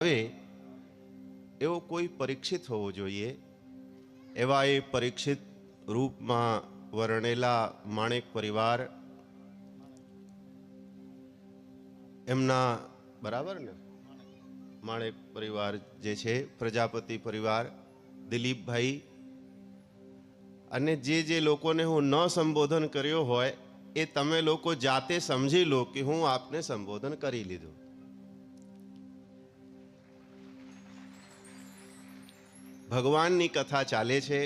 હવે એવો કોઈ પરીક્ષિત હોવો જોઈએ. એવા એ પરીક્ષિત રૂપમાં વર્ણેલા માણેક પરિવાર, એમના બરાબર ને માણેક પરિવાર જે છે, પ્રજાપતિ પરિવાર, દિલીપભાઈ, અને જે લોકોને હું ન સંબોધન કર્યો હોય એ તમે લોકો જાતે સમજી લો કે હું આપને સંબોધન કરી લીધું. ભગવાનની કથા ચાલે છે.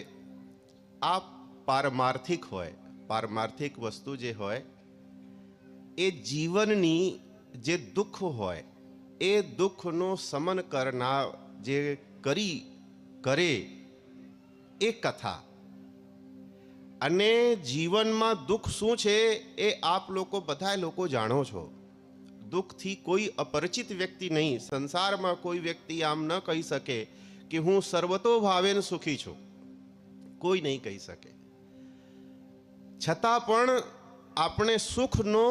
આ પારમાર્થિક હોય, પારમાર્થિક વસ્તુ જે હોય એ જીવનની જે દુઃખ હોય એ દુઃખનો સમન કરનાર જે કરે એ કથા. અને જીવનમાં દુઃખ શું છે એ આપ લોકો બધા લોકો જાણો છો. દુઃખથી કોઈ અપરિચિત વ્યક્તિ નહીં, સંસારમાં કોઈ વ્યક્તિ આમ ન કહી શકે કે હું સર્વતોભાવેન સુખી છું. કોઈ નહીં કહી શકે. છતાં પણ આપણે સુખનો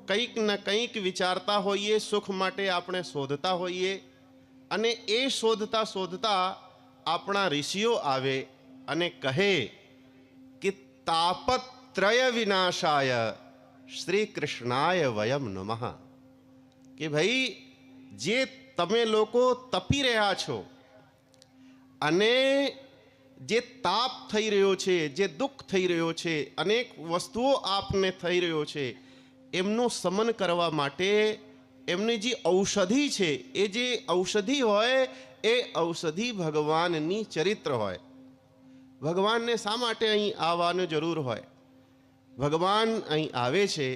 કંઈક ન કંઈક વિચારતા હોઈએ, સુખ માટે આપણે શોધતા હોઈએ. અને એ શોધતા શોધતા આપણા ઋષિઓ આવે અને કહે કે તાપત્રય વિનાશાય શ્રી કૃષ્ણાય વયમ નમઃ. કે ભાઈ, જે તમે લોકો તપી રહ્યા છો અને જે તાપ થઈ રહ્યો છે, જે દુઃખ થઈ રહ્યો છે, અનેક વસ્તુઓ આપને થઈ રહ્યો છે, એમનું શમન કરવા માટે એમની જે ઔષધિ છે, એ જે ઔષધિ હોય એ ઔષધિ ભગવાનની ચરિત્ર હોય. ભગવાનને શા માટે અહીં આવવાની જરૂર હોય? ભગવાન અહીં આવે છે,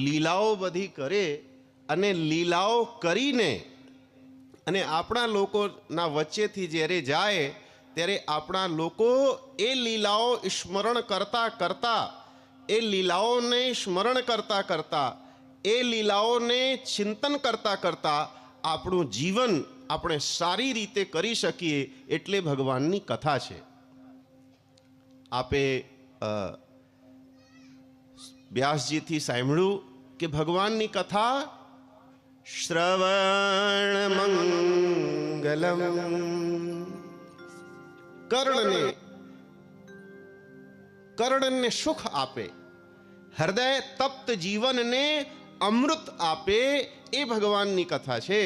લીલાઓ બધી કરે, અને લીલાઓ કરીને અને આપણા લોકોના વચ્ચેથી જ્યારે જાય ત્યારે આપણા લોકો એ લીલાઓ સ્મરણ કરતા કરતા, એ લીલાઓને સ્મરણ કરતા કરતા, એ લીલાઓને ચિંતન કરતા કરતા આપણું જીવન આપણે સારી રીતે કરી શકીએ. એટલે ભગવાનની કથા છે. આપે વ્યાસજીથી સાંભળ્યું કે ભગવાનની કથા શ્રવણ મંગલમ, કર્ણને સુખ આપે, હૃદય તપ્ત જીવનને અમૃત આપે, એ ભગવાનની કથા છે.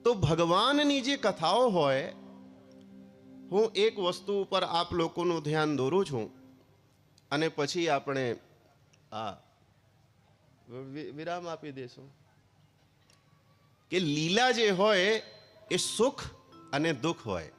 તો ભગવાનની જે કથાઓ હોય, હું એક વસ્તુ ઉપર આપ લોકોનું ધ્યાન દોરું છું અને પછી આપણે વિરામ આપી દેશું. કે લીલા જે હોય એ સુખ અને દુઃખ હોય.